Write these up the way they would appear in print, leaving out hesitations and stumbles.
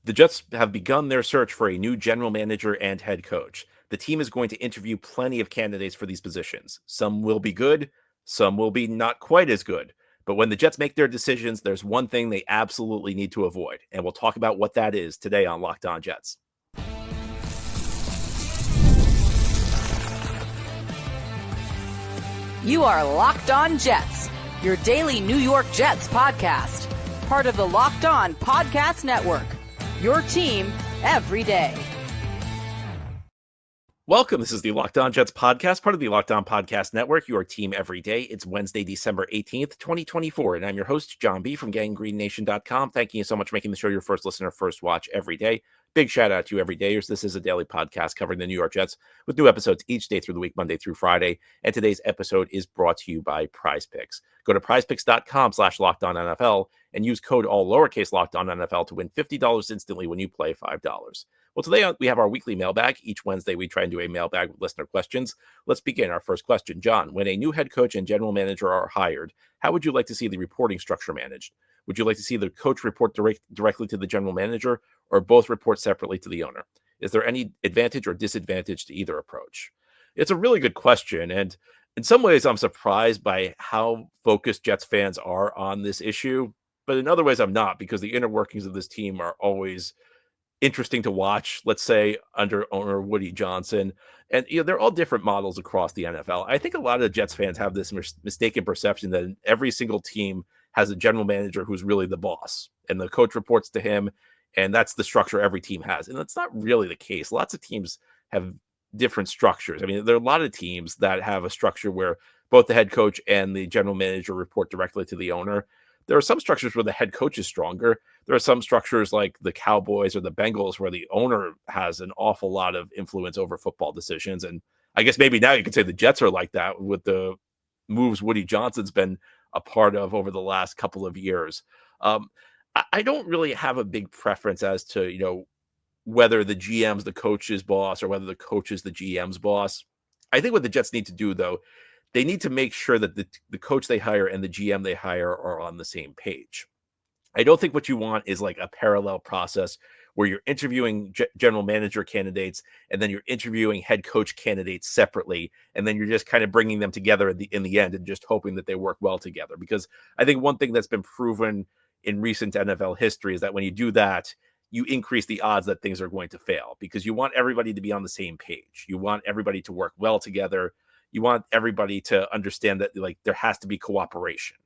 The Jets have begun their search for a new general manager and head coach. The team is going to interview plenty of candidates for these positions. Some will be good, some will be not quite as good. But when the Jets make their decisions, there's one thing they absolutely need to avoid. And we'll talk about what that is today on Locked On Jets. You are Locked On Jets, your daily New York Jets podcast. Part of the Locked On Podcast Network. Your team every day. Welcome. This is the Locked On Jets podcast, part of the Locked On Podcast Network, your team every day. It's Wednesday, December 18th, 2024, and I'm your host, John B. from GangGreenNation.com. Thank you so much for making the show your first listener, first watch every day. Big shout out to you everydayers. This is a daily podcast covering the New York Jets with new episodes each day through the week, Monday through Friday. And today's episode is brought to you by PrizePicks. Go to prizepicks.com/LockedOnNFL and use code all lowercase LockedOnNFL to win $50 instantly when you play $5. Well, today we have our weekly mailbag. Each Wednesday, we try and do a mailbag with listener questions. Let's begin. Our first question. John, when a new head coach and general manager are hired, how would you like to see the reporting structure managed? Would you like to see the coach report directly to the general manager or both report separately to the owner? Is there any advantage or disadvantage to either approach? It's a really good question. And in some ways, I'm surprised by how focused Jets fans are on this issue. But in other ways, I'm not, because the inner workings of this team are always interesting to watch, let's say, under owner Woody Johnson. And, they're all different models across the NFL. I think a lot of Jets fans have this mistaken perception that every single team has a general manager who's really the boss, and the coach reports to him, and that's the structure every team has. And that's not really the case. Lots of teams have different structures. I mean, there are a lot of teams that have a structure where both the head coach and the general manager report directly to the owner. There are some structures where the head coach is stronger. There are some structures like the Cowboys or the Bengals where the owner has an awful lot of influence over football decisions. And I guess maybe now you could say the Jets are like that with the moves Woody Johnson's been a part of over the last couple of years. I don't really have a big preference as to, whether the GM's the coach's boss or whether the coach is the GM's boss. I think what the Jets need to do, though, they need to make sure that the coach they hire and the GM they hire are on the same page. I don't think what you want is like a parallel process where you're interviewing general manager candidates and then you're interviewing head coach candidates separately, and then you're just kind of bringing them together in the end and just hoping that they work well together. Because I think one thing that's been proven in recent NFL history is that when you do that, you increase the odds that things are going to fail, because you want everybody to be on the same page. You want everybody to work well together. You want everybody to understand that, like, there has to be cooperation.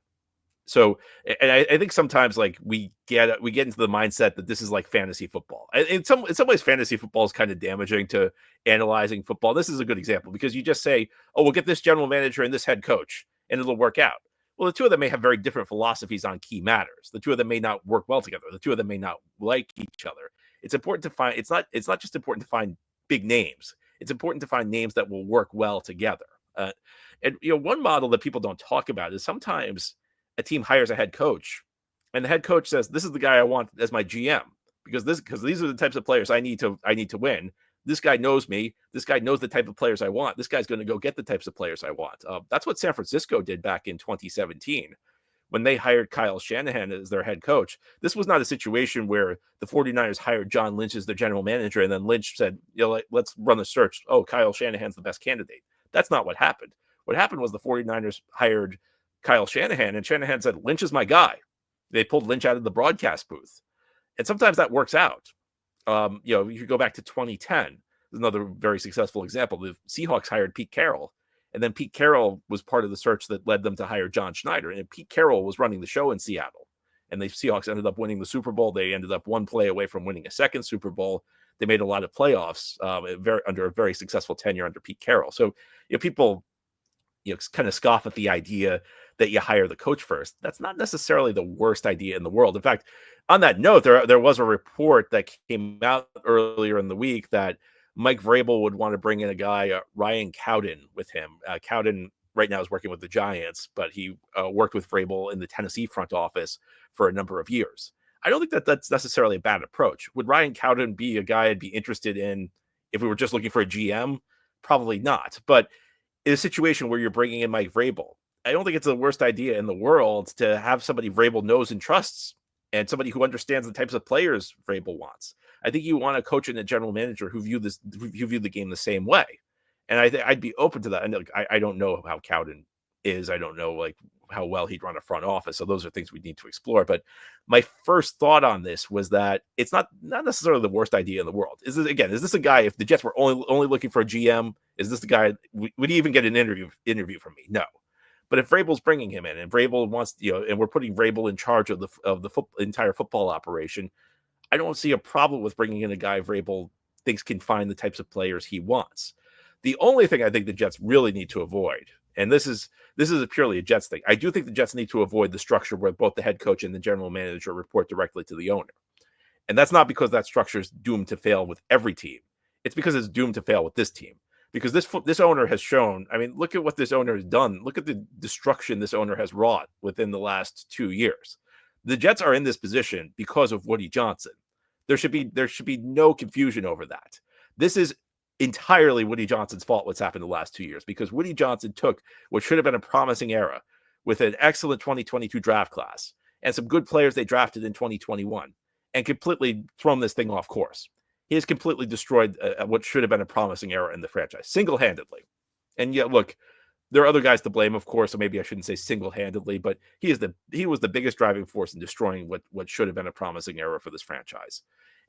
So, and I think sometimes, like, we get into the mindset that this is like fantasy football. In some ways, fantasy football is kind of damaging to analyzing football. This is a good example, because you just say, "Oh, we'll get this general manager and this head coach, and it'll work out." Well, the two of them may have very different philosophies on key matters. The two of them may not work well together. The two of them may not like each other. It's important to find. It's not just important to find big names. It's important to find names that will work well together. And one model that people don't talk about is sometimes a team hires a head coach, and the head coach says, "This is the guy I want as my GM because these are the types of players I need to win. This guy knows me. This guy knows the type of players I want. This guy's going to go get the types of players I want." That's what San Francisco did back in 2017 when they hired Kyle Shanahan as their head coach. This was not a situation where the 49ers hired John Lynch as their general manager, and then Lynch said, "Let's run the search. Oh, Kyle Shanahan's the best candidate." That's not what happened. What happened was the 49ers hired Kyle Shanahan, and Shanahan said, "Lynch is my guy." They pulled Lynch out of the broadcast booth. And sometimes that works out. You could go back to 2010. There's another very successful example. The Seahawks hired Pete Carroll, and then Pete Carroll was part of the search that led them to hire John Schneider. And Pete Carroll was running the show in Seattle, and the Seahawks ended up winning the Super Bowl. They ended up one play away from winning a second Super Bowl. They made a lot of playoffs under a very successful tenure under Pete Carroll. So people kind of scoff at the idea that you hire the coach first. That's not necessarily the worst idea in the world. In fact, on that note, there was a report that came out earlier in the week that Mike Vrabel would want to bring in a guy, Ryan Cowden, with him. Cowden right now is working with the Giants, but he worked with Vrabel in the Tennessee front office for a number of years. I don't think that that's necessarily a bad approach. Would Ryan Cowden be a guy I'd be interested in if we were just looking for a GM? Probably not. But in a situation where you're bringing in Mike Vrabel, I don't think it's the worst idea in the world to have somebody Vrabel knows and trusts and somebody who understands the types of players Vrabel wants. I think you want a coach and a general manager who view the game the same way. And I'd be open to that. And like, I don't know how Cowden is. I don't know like how well he'd run a front office. So those are things we need to explore. But my first thought on this was that it's not necessarily the worst idea in the world. Is this a guy, if the Jets were only looking for a GM, is this the guy, would he even get an interview from me? No. But if Vrabel's bringing him in and Vrabel wants, and we're putting Vrabel in charge of the entire football operation, I don't see a problem with bringing in a guy Vrabel thinks can find the types of players he wants. The only thing I think the Jets really need to avoid, and this is purely a Jets thing, I do think the Jets need to avoid the structure where both the head coach and the general manager report directly to the owner. And that's not because that structure is doomed to fail with every team. It's because it's doomed to fail with this team. Because this owner has shown, I mean, look at what this owner has done. Look at the destruction this owner has wrought within the last 2 years. The Jets are in this position because of Woody Johnson. There should be no confusion over that. This is entirely Woody Johnson's fault what's happened the last 2 years, because Woody Johnson took what should have been a promising era with an excellent 2022 draft class and some good players they drafted in 2021 and completely thrown this thing off course. He has completely destroyed what should have been a promising era in the franchise, single-handedly. And yet, look, there are other guys to blame, of course, so maybe I shouldn't say single-handedly, but he was the biggest driving force in destroying what should have been a promising era for this franchise.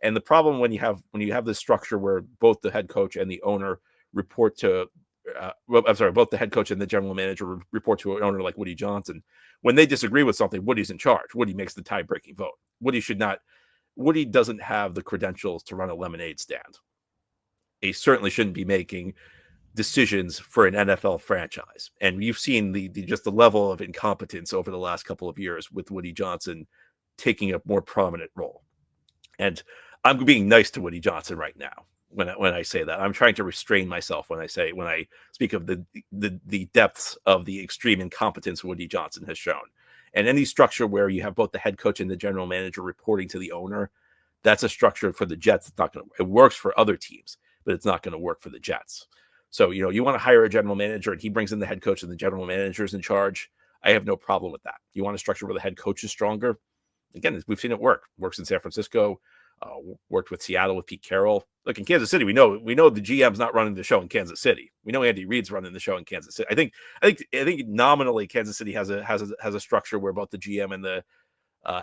And the problem when you have this structure where both the head coach and the owner report to, both the head coach and the general manager report to an owner like Woody Johnson, when they disagree with something, Woody's in charge. Woody makes the tie-breaking vote. Woody doesn't have the credentials to run a lemonade stand. He certainly shouldn't be making decisions for an NFL franchise. And you've seen just the level of incompetence over the last couple of years with Woody Johnson taking a more prominent role. And I'm being nice to Woody Johnson right now when I say that. I'm trying to restrain myself when I speak of the depths of the extreme incompetence Woody Johnson has shown. And any structure where you have both the head coach and the general manager reporting to the owner, that's a structure for the Jets. It works for other teams, but it's not going to work for the Jets. So, you want to hire a general manager and he brings in the head coach and the general manager is in charge. I have no problem with that. You want a structure where the head coach is stronger? Again, we've seen it work. Works in San Francisco, worked with Seattle with Pete Carroll. Look, in Kansas City, we know the GM's not running the show in Kansas City. We know Andy Reid's running the show in Kansas City. I think nominally Kansas City has a structure where both the GM and the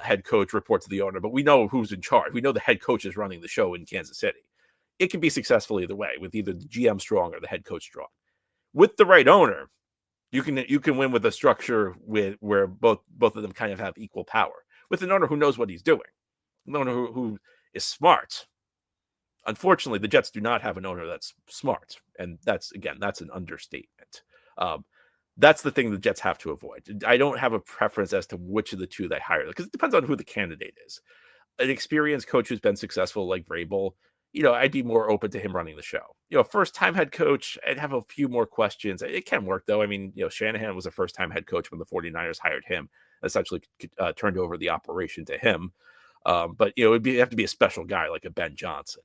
head coach report to the owner, but we know who's in charge. We know the head coach is running the show in Kansas City. It can be successful either way, with either the GM strong or the head coach strong. With the right owner, you can win with a structure where both of them kind of have equal power. With an owner who knows what he's doing, an owner who is smart. Unfortunately, the Jets do not have an owner that's smart, and that's an understatement. That's the thing the Jets have to avoid. I don't have a preference as to which of the two they hire, because it depends on who the candidate is. An experienced coach who's been successful like Vrabel, I'd be more open to him running the show. First-time head coach, I'd have a few more questions. It can work, though. I mean, Shanahan was a first-time head coach when the 49ers hired him, essentially turned over the operation to him. But, it'd have to be a special guy like a Ben Johnson.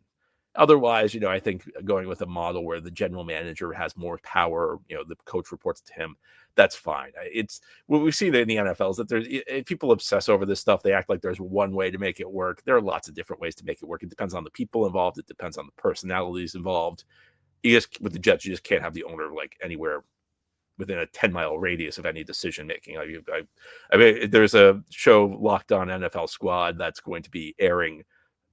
Otherwise, I think going with a model where the general manager has more power, the coach reports to him, that's fine. It's what we've seen in the NFL is that people obsess over this stuff. They act like there's one way to make it work. There are lots of different ways to make it work. It depends on the people involved. It depends on the personalities involved. With the Jets, you just can't have the owner like anywhere within a 10-mile radius of any decision making. I mean, there's a show, Locked On NFL Squad, that's going to be airing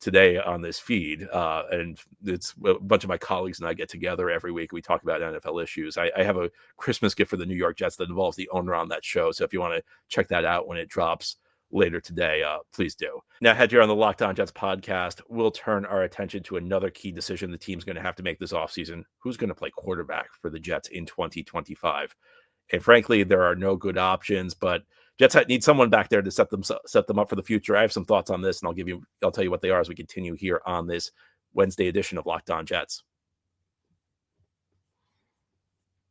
today on this feed, and it's a bunch of my colleagues and I get together every week. We talk about NFL issues. I have a Christmas gift for the New York Jets that involves the owner on that show, so if you want to check that out when it drops later today, please do. Now, head here on the Locked On Jets podcast, we'll turn our attention to another key decision the team's going to have to make this offseason. Who's going to play quarterback for the Jets in 2025? And frankly, there are no good options, but Jets need someone back there to set them up for the future. I have some thoughts on this, and I'll tell you what they are as we continue here on this Wednesday edition of Locked On Jets.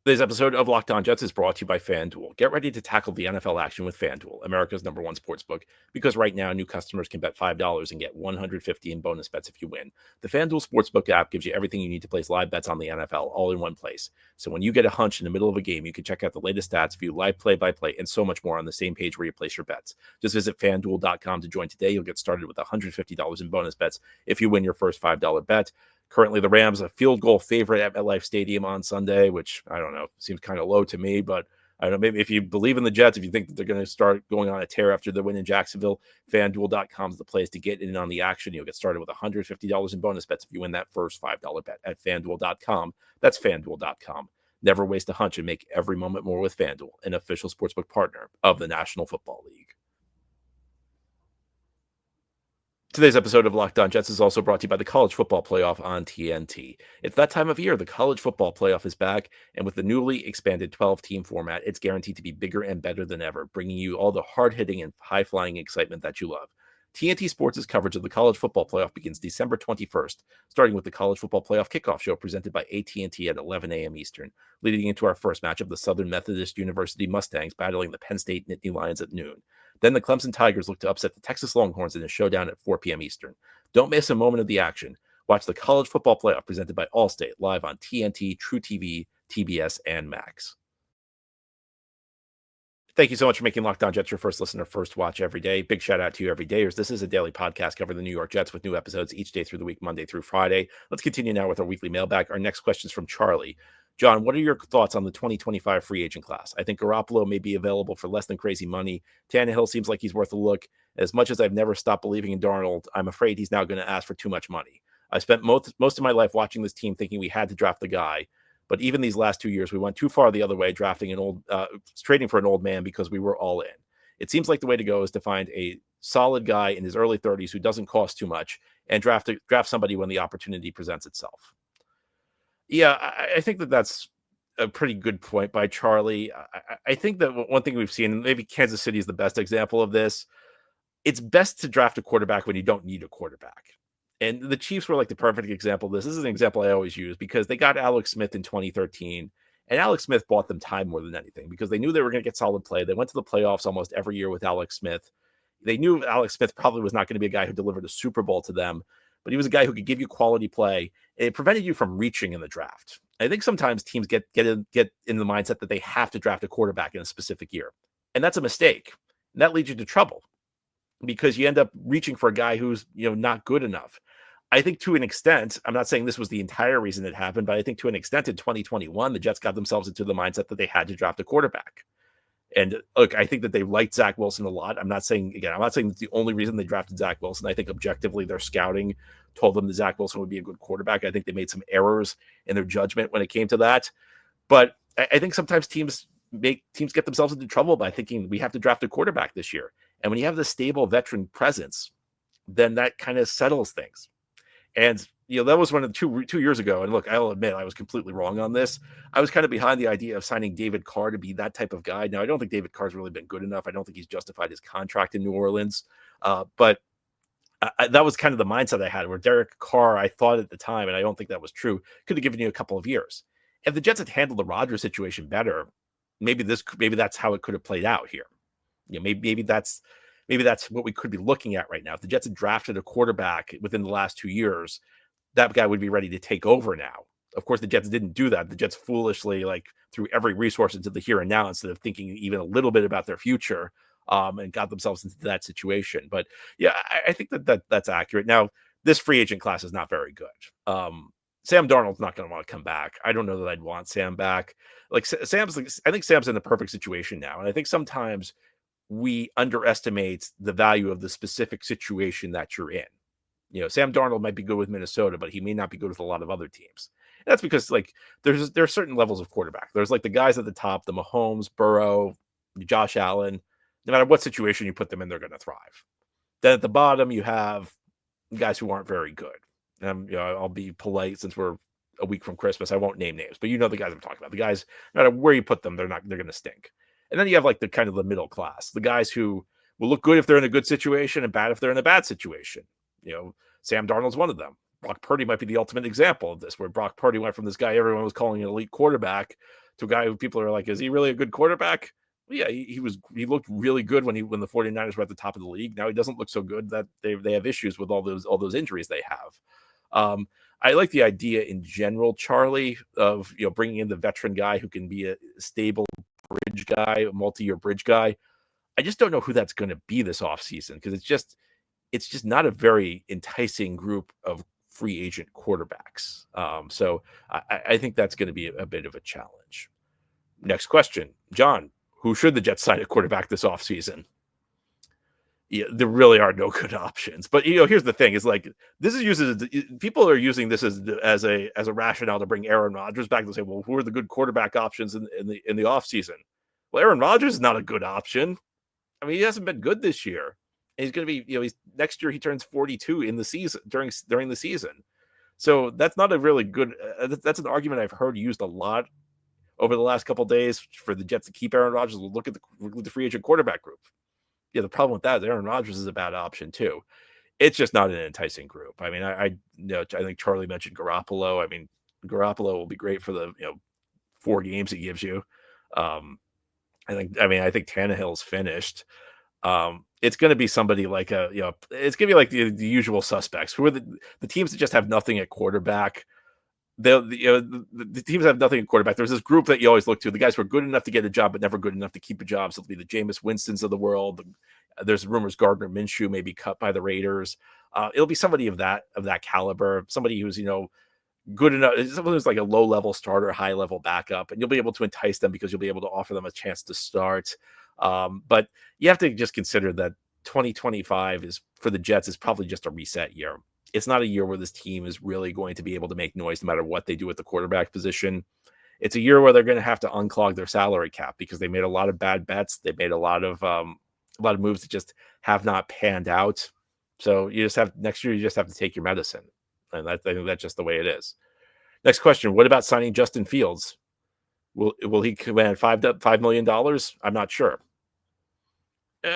Today's episode of Locked On Jets is brought to you by FanDuel. Get ready to tackle the NFL action with FanDuel, America's #1 sportsbook, because right now new customers can bet $5 and get $150 in bonus bets if you win. The FanDuel Sportsbook app gives you everything you need to place live bets on the NFL all in one place. So when you get a hunch in the middle of a game, you can check out the latest stats, view live play-by-play, and so much more on the same page where you place your bets. Just visit FanDuel.com to join today. You'll get started with $150 in bonus bets if you win your first $5 bet. Currently, the Rams a field goal favorite at MetLife Stadium on Sunday, which I don't know, seems kind of low to me, but I don't know, maybe if you believe in the Jets, if you think that they're going to start going on a tear after the win in Jacksonville, FanDuel.com is the place to get in on the action. You'll get started with $150 in bonus bets if you win that first $5 bet at FanDuel.com. That's FanDuel.com. Never waste a hunch and make every moment more with FanDuel, an official sportsbook partner of the National Football League. Today's episode of Locked On Jets is also brought to you by the College Football Playoff on TNT. It's that time of year. The College Football Playoff is back, and with the newly expanded 12-team format, it's guaranteed to be bigger and better than ever, bringing you all the hard-hitting and high-flying excitement that you love. TNT Sports' coverage of the College Football Playoff begins December 21st, starting with the College Football Playoff Kickoff Show presented by AT&T at 11 a.m. Eastern, leading into our first matchup, the Southern Methodist University Mustangs battling the Penn State Nittany Lions at noon. Then the Clemson Tigers look to upset the Texas Longhorns in a showdown at 4 p.m. Eastern. Don't miss a moment of the action. Watch the College Football Playoff presented by Allstate live on TNT, True TV, TBS, and Max. Thank you so much for making Locked On Jets your first listen or first watch every day. Big shout out to you everydayers. This is a daily podcast covering the New York Jets with new episodes each day through the week, Monday through Friday. Let's continue now with our weekly mailbag. Our next question is from Charlie. John, what are your thoughts on the 2025 free agent class? I think Garoppolo may be available for less than crazy money. Tannehill seems like he's worth a look. As much as I've never stopped believing in Darnold, I'm afraid he's now going to ask for too much money. I spent most of my life watching this team thinking we had to draft the guy. But even these last 2 years, we went too far the other way, trading for an old man because we were all in. It seems like the way to go is to find a solid guy in his early 30s who doesn't cost too much and draft somebody when the opportunity presents itself. Yeah, I think that's a pretty good point by Charlie. I think that one thing we've seen, maybe Kansas City is the best example of this, it's best to draft a quarterback when you don't need a quarterback. And the Chiefs were like the perfect example of this. This is an example I always use because they got Alex Smith in 2013, and Alex Smith bought them time more than anything because they knew they were going to get solid play. They went to the playoffs almost every year with Alex Smith. They knew Alex Smith probably was not going to be a guy who delivered a Super Bowl to them, but he was a guy who could give you quality play. It prevented you from reaching in the draft. I think sometimes teams get in the mindset that they have to draft a quarterback in a specific year, and that's a mistake. And that leads you to trouble because you end up reaching for a guy who's not good enough. I think to an extent, I'm not saying this was the entire reason it happened, but I think to an extent in 2021, the Jets got themselves into the mindset that they had to draft a quarterback. And look, I think that they liked Zach Wilson a lot. I'm not saying it's the only reason they drafted Zach Wilson. I think objectively their scouting told them that Zach Wilson would be a good quarterback. I think they made some errors in their judgment when it came to that. But I think sometimes teams get themselves into trouble by thinking we have to draft a quarterback this year. And when you have the stable veteran presence, then that kind of settles things. And that was one of the 2 years ago. And look, I'll admit I was completely wrong on this. I was kind of behind the idea of signing David Carr to be that type of guy. Now, I don't think David Carr's really been good enough. I don't think he's justified his contract in New Orleans. But that was kind of the mindset I had, where Derek Carr, I thought at the time, and I don't think that was true, could have given you a couple of years. If the Jets had handled the Rodgers situation better, maybe that's how it could have played out here. Maybe that's what we could be looking at right now. If the Jets had drafted a quarterback within the last 2 years, that guy would be ready to take over now. Of course, the Jets didn't do that. The Jets foolishly threw every resource into the here and now instead of thinking even a little bit about their future, and got themselves into that situation. But yeah, I think that's accurate. Now, this free agent class is not very good. Sam Darnold's not going to want to come back. I don't know that I'd want Sam back. I think Sam's in the perfect situation now. And I think sometimes we underestimate the value of the specific situation that you're in. Sam Darnold might be good with Minnesota, but he may not be good with a lot of other teams. And that's because there are certain levels of quarterback. There's the guys at the top, the Mahomes, Burrow, Josh Allen. No matter what situation you put them in, they're going to thrive. Then at the bottom, you have guys who aren't very good. And I'll be polite since we're a week from Christmas. I won't name names, but the guys I'm talking about. The guys, no matter where you put them, they're going to stink. And then you have the kind of the middle class, the guys who will look good if they're in a good situation and bad if they're in a bad situation. Sam Darnold's one of them. Brock Purdy might be the ultimate example of this, where Brock Purdy went from this guy everyone was calling an elite quarterback to a guy who people are like, is he really a good quarterback? Well, yeah, he looked really good when the 49ers were at the top of the league. Now he doesn't look so good that they have issues with all those injuries they have. I like the idea in general, Charlie, of bringing in the veteran guy who can be a stable bridge guy, a multi-year bridge guy. I just don't know who that's going to be this offseason because it's just not a very enticing group of free agent quarterbacks. So I think that's going to be a bit of a challenge. Next question, John. Who should the Jets sign a quarterback this offseason? Yeah, there really are no good options. But here's the thing: is like this is used people are using this as a rationale to bring Aaron Rodgers back and say, well, who are the good quarterback options in the offseason? Well, Aaron Rodgers is not a good option. I mean, he hasn't been good this year. And he's going to be, he's next year he turns 42 in the season during the season. So that's not a really good. That's an argument I've heard used a lot over the last couple of days for the Jets to keep Aaron Rodgers. Look at the free agent quarterback group. Yeah, the problem with that is Aaron Rodgers is a bad option too. It's just not an enticing group. I mean, I think Charlie mentioned Garoppolo. I mean, Garoppolo will be great for the 4 games he gives you. I think Tannehill's finished. It's going to be somebody like it's going to be like the usual suspects who are the teams that just have nothing at quarterback. The teams have nothing at quarterback. There's this group that you always look to, the guys who are good enough to get a job but never good enough to keep a job. So it'll be the Jameis Winstons of the world. There's rumors Gardner Minshew may be cut by the Raiders. It'll be somebody of that caliber, somebody who's good enough, someone who's like a low level starter, high level backup, and you'll be able to entice them because you'll be able to offer them a chance to start. But you have to just consider that 2025 is for the Jets is probably just a reset year. It's not a year where this team is really going to be able to make noise no matter what they do at the quarterback position. It's a year where they're going to have to unclog their salary cap because they made a lot of bad bets. They made a lot of moves that just have not panned out. So next year you just have to take your medicine. And I think that's just the way it is. Next question. What about signing Justin Fields? Will he command $5 million? I'm not sure.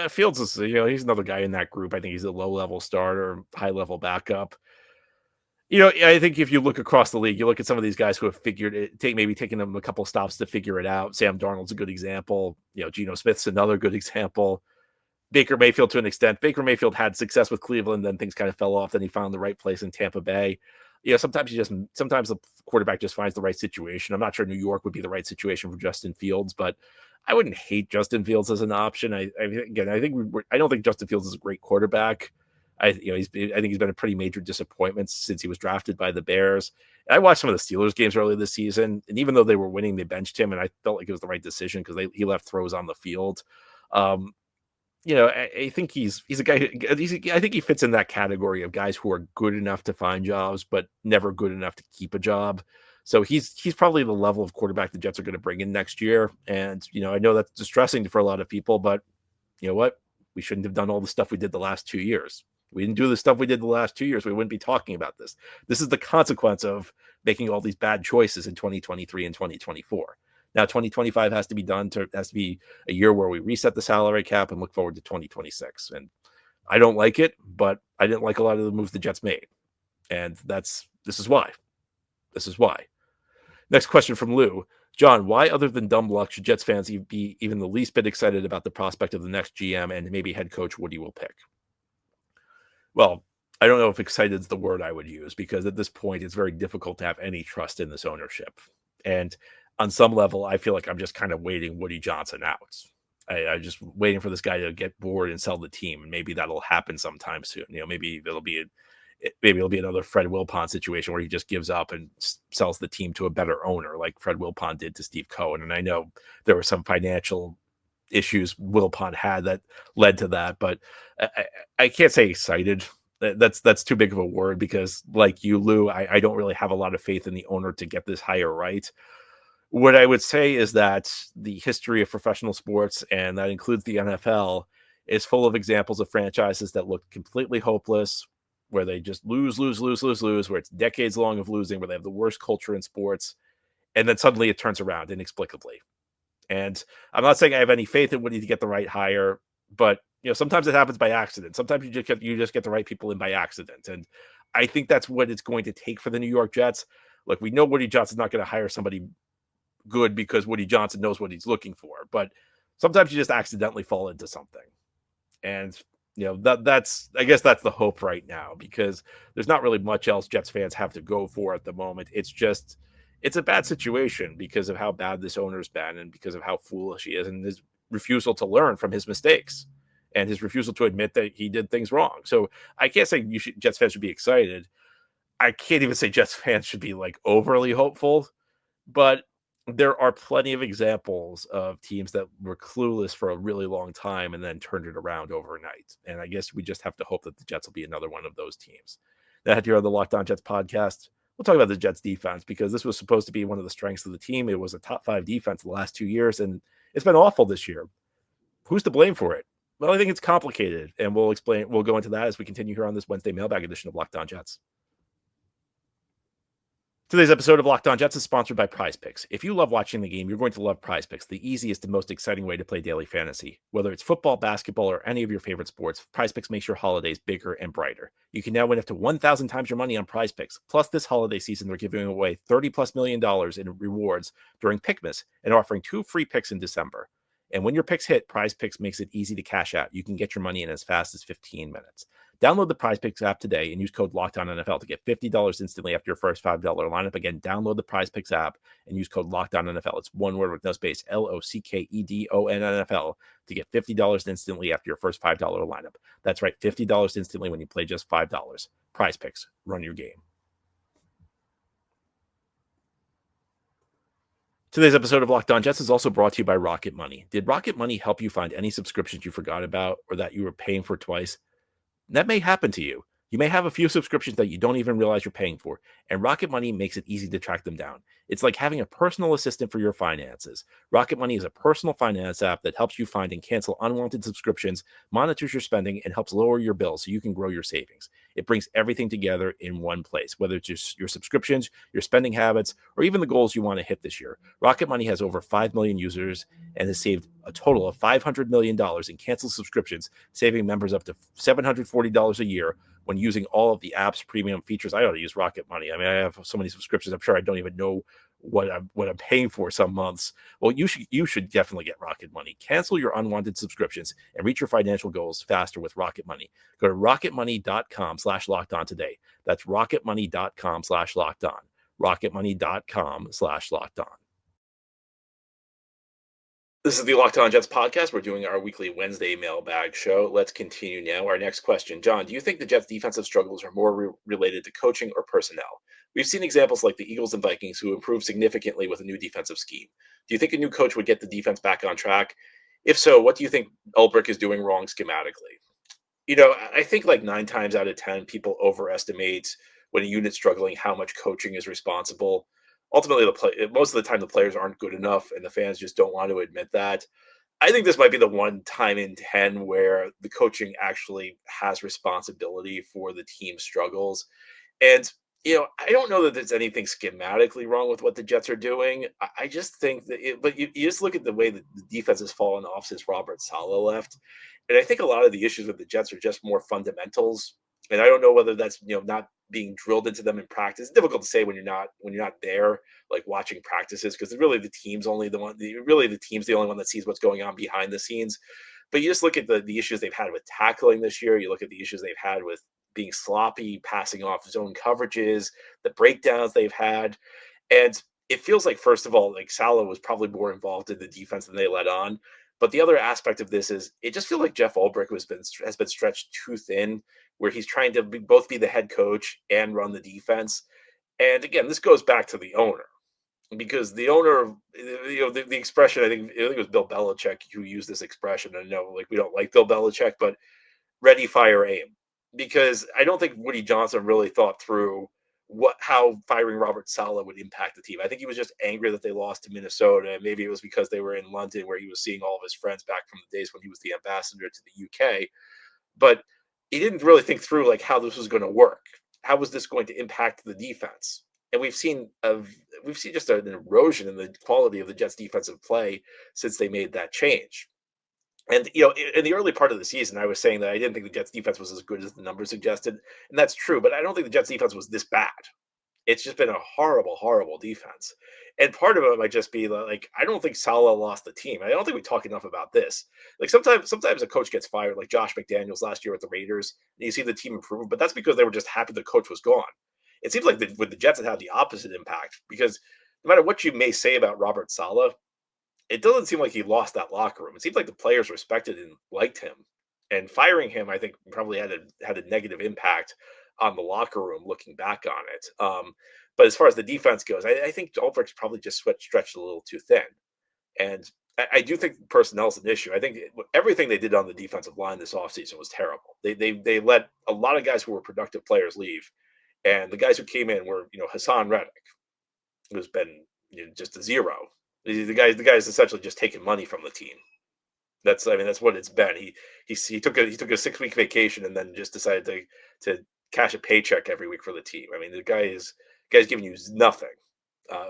Fields is, he's another guy in that group. I think he's a low-level starter, high-level backup. I think if you look across the league, you look at some of these guys who have figured it, maybe taking them a couple stops to figure it out. Sam Darnold's a good example. Geno Smith's another good example. Baker Mayfield to an extent. Baker Mayfield had success with Cleveland, then things kind of fell off. Then he found the right place in Tampa Bay. Sometimes the quarterback just finds the right situation. I'm not sure New York would be the right situation for Justin Fields, but I wouldn't hate Justin Fields as an option. I don't think Justin Fields is a great quarterback. I think he's been a pretty major disappointment since he was drafted by the Bears. And I watched some of the Steelers games earlier this season, and even though they were winning, they benched him, and I felt like it was the right decision because he left throws on the field. I think he's a guy. I think he fits in that category of guys who are good enough to find jobs, but never good enough to keep a job. So he's probably the level of quarterback the Jets are going to bring in next year. And I know that's distressing for a lot of people, but you know what? We shouldn't have done all the stuff we did the last 2 years. We didn't do the stuff we did the last 2 years. We wouldn't be talking about this. This is the consequence of making all these bad choices in 2023 and 2024. Now, 2025 has to be a year where we reset the salary cap and look forward to 2026. And I don't like it, but I didn't like a lot of the moves the Jets made. And this is why. Next question from Lou. John, why other than dumb luck should Jets fans be even the least bit excited about the prospect of the next GM and maybe head coach Woody will pick? Well, I don't know if excited is the word I would use because at this point, it's very difficult to have any trust in this ownership. And on some level, I feel like I'm just kind of waiting Woody Johnson out. I'm just waiting for this guy to get bored and sell the team. And maybe that'll happen sometime soon. Maybe it'll be another Fred Wilpon situation where he just gives up and sells the team to a better owner like Fred Wilpon did to Steve Cohen. And I know there were some financial issues Wilpon had that led to that, but I can't say excited. That's too big of a word because like you, Lou, I don't really have a lot of faith in the owner to get this hire right. What I would say is that the history of professional sports, and that includes the NFL, is full of examples of franchises that look completely hopeless, where they just lose, where it's decades long of losing, where they have the worst culture in sports, and then suddenly it turns around inexplicably. And I'm not saying I have any faith in Woody to get the right hire, but sometimes it happens by accident. Sometimes you just get the right people in by accident. And I think that's what it's going to take for the New York Jets. Look, we know Woody Johnson's not going to hire somebody good because Woody Johnson knows what he's looking for. But sometimes you just accidentally fall into something. And that's I guess that's the hope right now, because there's not really much else Jets fans have to go for at the moment. It's a bad situation because of how bad this owner's been and because of how foolish he is and his refusal to learn from his mistakes and his refusal to admit that he did things wrong. So I can't say Jets fans should be excited. I can't even say Jets fans should be like overly hopeful, but there are plenty of examples of teams that were clueless for a really long time and then turned it around overnight. And I guess we just have to hope that the Jets will be another one of those teams. That here on the Locked On Jets podcast, we'll talk about the Jets defense, because this was supposed to be one of the strengths of the team. It was a top 5 defense the last 2 years, and it's been awful this year. Who's to blame for it? Well, I think it's complicated, and we'll go into that as we continue here on this Wednesday mailbag edition of Locked On Jets. Today's episode of Locked On Jets is sponsored by Prize Picks. If you love watching the game, you're going to love Prize Picks, the easiest and most exciting way to play daily fantasy. Whether it's football, basketball, or any of your favorite sports, Prize Picks makes your holidays bigger and brighter. You can now win up to 1,000 times your money on Prize Picks. Plus, this holiday season, they're giving away $30+ million in rewards during Pickmas and offering 2 free picks in December. And when your picks hit, Prize Picks makes it easy to cash out. You can get your money in as fast as 15 minutes. Download the Prize Picks app today and use code LOCKEDONNFL to get $50 instantly after your first $5 lineup. Again, download the Prize Picks app and use code LOCKEDONNFL. It's one word with no space, LOCKEDONNFL, to get $50 instantly after your first $5 lineup. That's right, $50 instantly when you play just $5. Prize Picks, run your game. Today's episode of Locked On Jets is also brought to you by Rocket Money. Did Rocket Money help you find any subscriptions you forgot about or that you were paying for twice? That may happen to you. You may have a few subscriptions that you don't even realize you're paying for, and Rocket Money makes it easy to track them down. It's like having a personal assistant for your finances. Rocket Money is a personal finance app that helps you find and cancel unwanted subscriptions, monitors your spending, and helps lower your bills so you can grow your savings. It brings everything together in one place, whether it's just your subscriptions, your spending habits, or even the goals you want to hit this year. Rocket Money has over 5 million users and has saved a total of $500 million in canceled subscriptions, saving members up to $740 a year when using all of the app's premium features. I ought to use Rocket Money. I mean, I have so many subscriptions, I'm sure I don't even know what I'm paying for some months. Well, you should definitely get Rocket Money. Cancel your unwanted subscriptions and reach your financial goals faster with Rocket Money. Go to rocketmoney.com/lockedon today. That's rocketmoney.com/lockedon. rocketmoney.com/lockedon. This is the Locked On Jets podcast. We're doing our weekly Wednesday mailbag show. Let's continue now. Our next question. John, do you think the Jets' defensive struggles are more related to coaching or personnel? We've seen examples like the Eagles and Vikings who improved significantly with a new defensive scheme. Do you think a new coach would get the defense back on track? If so, what do you think Ulbrich is doing wrong schematically? I think like 9 times out of 10, people overestimate when a unit's struggling how much coaching is responsible. Ultimately, most of the time the players aren't good enough, and the fans just don't want to admit that. I think this might be the one time in 10 where the coaching actually has responsibility for the team's struggles. And, I don't know that there's anything schematically wrong with what the Jets are doing. I just think that but you just look at the way that the defense has fallen off since Robert Saleh left. And I think a lot of the issues with the Jets are just more fundamentals. And I don't know whether that's, not being drilled into them in practice. It's difficult to say when you're not there, like watching practices, because really the team's the only one that sees what's going on behind the scenes. But you just look at the issues they've had with tackling this year. You look at the issues they've had with being sloppy, passing off zone coverages, the breakdowns they've had. And it feels like, first of all, like Saleh was probably more involved in the defense than they let on. But the other aspect of this is it just feels like Jeff Ulbrich has been stretched too thin, where he's trying to both be the head coach and run the defense. And again, this goes back to the owner, because the owner, the expression, I think it was Bill Belichick who used this expression. I know, like, we don't like Bill Belichick, but ready, fire, aim. Because I don't think Woody Johnson really thought through how firing Robert Saleh would impact the team. I think he was just angry that they lost to Minnesota. And maybe it was because they were in London, where he was seeing all of his friends back from the days when he was the ambassador to the UK. But he didn't really think through like how this was going to work. How was this going to impact the defense? And we've seen just an erosion in the quality of the Jets' defensive play since they made that change. And, in the early part of the season, I was saying that I didn't think the Jets' defense was as good as the numbers suggested. And that's true, but I don't think the Jets' defense was this bad. It's just been a horrible, horrible defense. And part of it might just be like, I don't think Saleh lost the team. I don't think we talk enough about this. Like sometimes a coach gets fired, like Josh McDaniels last year with the Raiders, and you see the team improve, but that's because they were just happy the coach was gone. It seems like with the Jets, it had the opposite impact because no matter what you may say about Robert Saleh, it doesn't seem like he lost that locker room. It seems like the players respected and liked him. And firing him, I think, probably had a negative impact on the locker room looking back on it. But as far as the defense goes, I think Ulbricht's probably just stretched a little too thin. And I do think personnel is an issue. I think everything they did on the defensive line this offseason was terrible. They let a lot of guys who were productive players leave. And the guys who came in were, Hassan Reddick, who's been just a zero. The guy's essentially just taking money from the team. That's what it's been. He took a 6-week vacation and then just decided to cash a paycheck every week for the team. I mean, the guy's giving you nothing.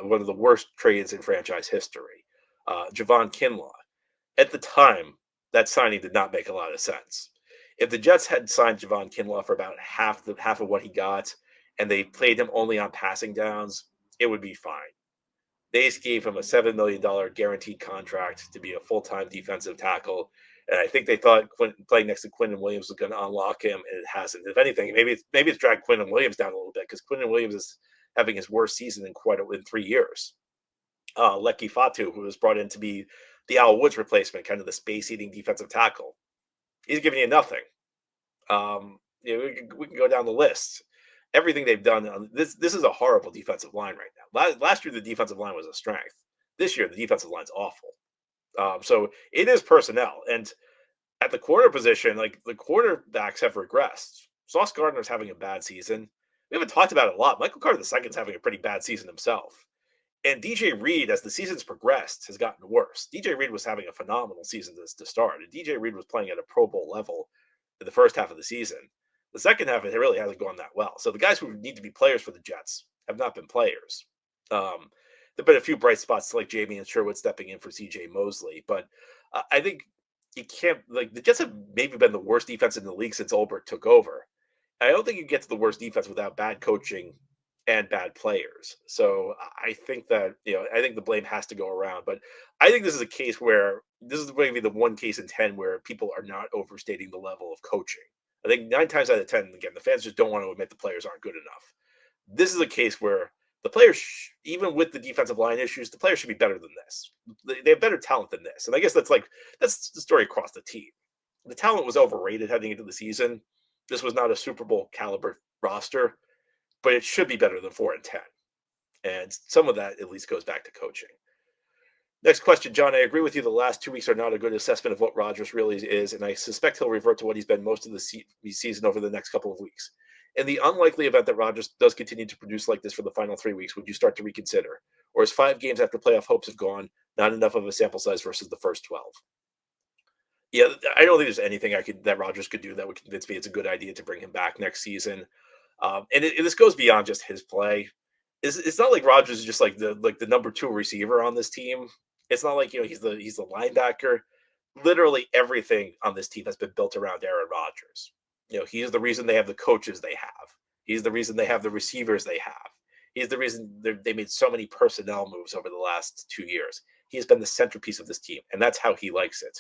One of the worst trades in franchise history. Javon Kinlaw. At the time, that signing did not make a lot of sense. If the Jets had signed Javon Kinlaw for about half of what he got, and they played him only on passing downs, it would be fine. They gave him a $7 million guaranteed contract to be a full-time defensive tackle. And I think they thought playing next to Quinnen Williams was going to unlock him, and it hasn't. If anything, maybe it's dragged Quinnen Williams down a little bit because Quinnen Williams is having his worst season in 3 years. Leki Fatu, who was brought in to be the Al Woods replacement, kind of the space-eating defensive tackle, he's giving you nothing. We can go down the list. Everything they've done this is a horrible defensive line right now. Last year the defensive line was a strength. This year the defensive line's awful. So it is personnel, and at the corner position, like the quarterbacks have regressed. Sauce Gardner's having a bad season. We haven't talked about it a lot. Michael Carter II's having a pretty bad season himself. And DJ Reed, as the season's progressed, has gotten worse. DJ Reed was having a phenomenal season to start. And DJ Reed was playing at a Pro Bowl level in the first half of the season. The second half, it really hasn't gone that well. So the guys who need to be players for the Jets have not been players. There have been a few bright spots like Jamie and Sherwood stepping in for C.J. Mosley. But I think you can't – like the Jets have maybe been the worst defense in the league since Ulbricht took over. I don't think you get to the worst defense without bad coaching and bad players. So I think that, I think the blame has to go around. But I think this is a case where this is going to be the one case in 10 where people are not overstating the level of coaching. I think 9 times out of 10, again, the fans just don't want to admit the players aren't good enough. This is a case where the players, even with the defensive line issues, the players should be better than this. They have better talent than this. And I guess that's the story across the team. The talent was overrated heading into the season. This was not a Super Bowl caliber roster, but it should be better than 4-10. And some of that at least goes back to coaching. Next question, John. I agree with you. The last 2 weeks are not a good assessment of what Rodgers really is, and I suspect he'll revert to what he's been most of the season over the next couple of weeks. In the unlikely event that Rodgers does continue to produce like this for the final 3 weeks, would you start to reconsider? Or is 5 games after playoff hopes have gone not enough of a sample size versus the first 12? Yeah, I don't think there's anything that Rodgers could do that would convince me it's a good idea to bring him back next season. This goes beyond just his play. It's not like Rodgers is just like the number 2 receiver on this team. It's not like he's the linebacker. Literally everything on this team has been built around Aaron Rodgers. He's the reason they have the coaches they have. He's the reason they have the receivers they have. He's the reason they made so many personnel moves over the last 2 years. He's been the centerpiece of this team, and that's how he likes it.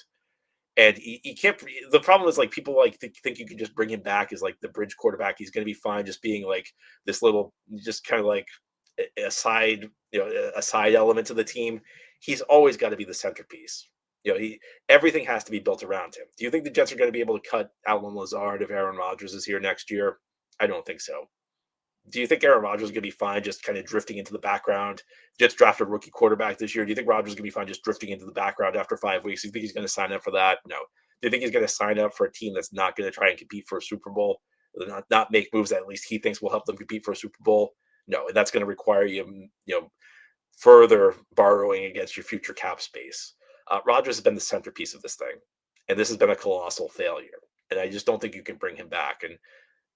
And he can't. The problem is, like, people think you can just bring him back as like the bridge quarterback. He's going to be fine just being like this little, just kind of like a side element to the team. He's always got to be the centerpiece. Everything has to be built around him. Do you think the Jets are going to be able to cut Allen Lazard if Aaron Rodgers is here next year? I don't think so. Do you think Aaron Rodgers is going to be fine just kind of drifting into the background? Jets drafted a rookie quarterback this year. Do you think Rodgers is going to be fine just drifting into the background after 5 weeks? Do you think he's going to sign up for that? No. Do you think he's going to sign up for a team that's not going to try and compete for a Super Bowl? Not make moves that at least he thinks will help them compete for a Super Bowl? No, and that's going to require you further borrowing against your future cap space. Rodgers has been the centerpiece of this thing, and this has been a colossal failure. And I just don't think you can bring him back. And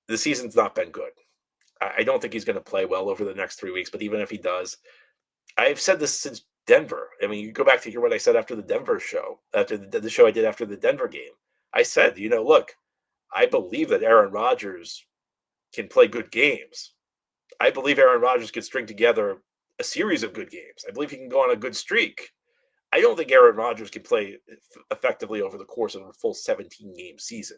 the season's not been good. I don't think he's going to play well over the next 3 weeks, but even if he does, I've said this since Denver. I mean, you go back to hear what I said after the Denver show, after the show I did after the Denver game. I said, look, I believe that Aaron Rodgers can play good games. I believe Aaron Rodgers could string together a series of good games. I believe he can go on a good streak. I don't think Aaron Rodgers can play effectively over the course of a full 17-game season.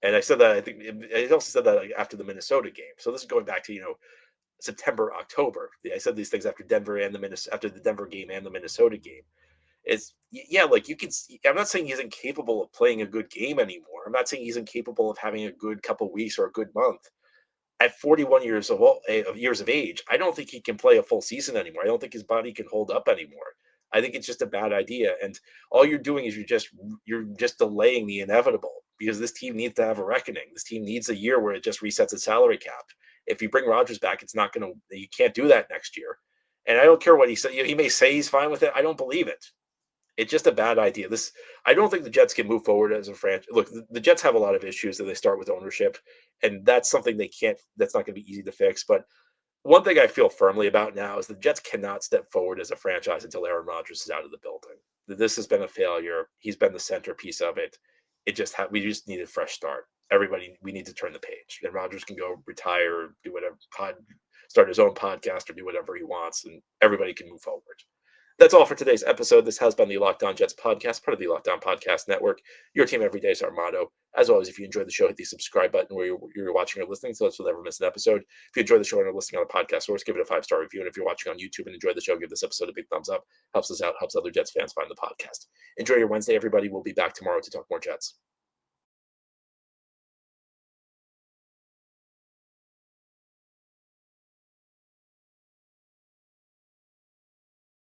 And I said that, I think I also said that after the Minnesota game. So this is going back to, September, October. I said these things after after the Denver game and the Minnesota game. Like you can. I'm not saying he's incapable of playing a good game anymore. I'm not saying he's incapable of having a good couple weeks or a good month. At 41 years of age, I don't think he can play a full season anymore. I don't think his body can hold up anymore. I think it's just a bad idea. And all you're doing is you're just delaying the inevitable, because this team needs to have a reckoning. This team needs a year where it just resets its salary cap. If you bring Rodgers back, it's not going to. You can't do that next year. And I don't care what he said. He may say he's fine with it. I don't believe it. It's just a bad idea. I don't think the Jets can move forward as a franchise. Look, the Jets have a lot of issues that they start with ownership, and that's something they can't. That's not going to be easy to fix. But one thing I feel firmly about now is the Jets cannot step forward as a franchise until Aaron Rodgers is out of the building. This has been a failure. He's been the centerpiece of it. We just need a fresh start. We need to turn the page. And Rodgers can go retire, do whatever, start his own podcast, or do whatever he wants, and everybody can move forward. That's all for today's episode. This has been the Locked On Jets podcast, part of the Locked On Podcast Network. Your team every day is our motto. As always, if you enjoyed the show, hit the subscribe button where you're watching or listening, so that you'll never miss an episode. If you enjoy the show and are listening on a podcast source, give it a 5-star review. And if you're watching on YouTube and enjoy the show, give this episode a big thumbs up. Helps us out, helps other Jets fans find the podcast. Enjoy your Wednesday, everybody. We'll be back tomorrow to talk more Jets.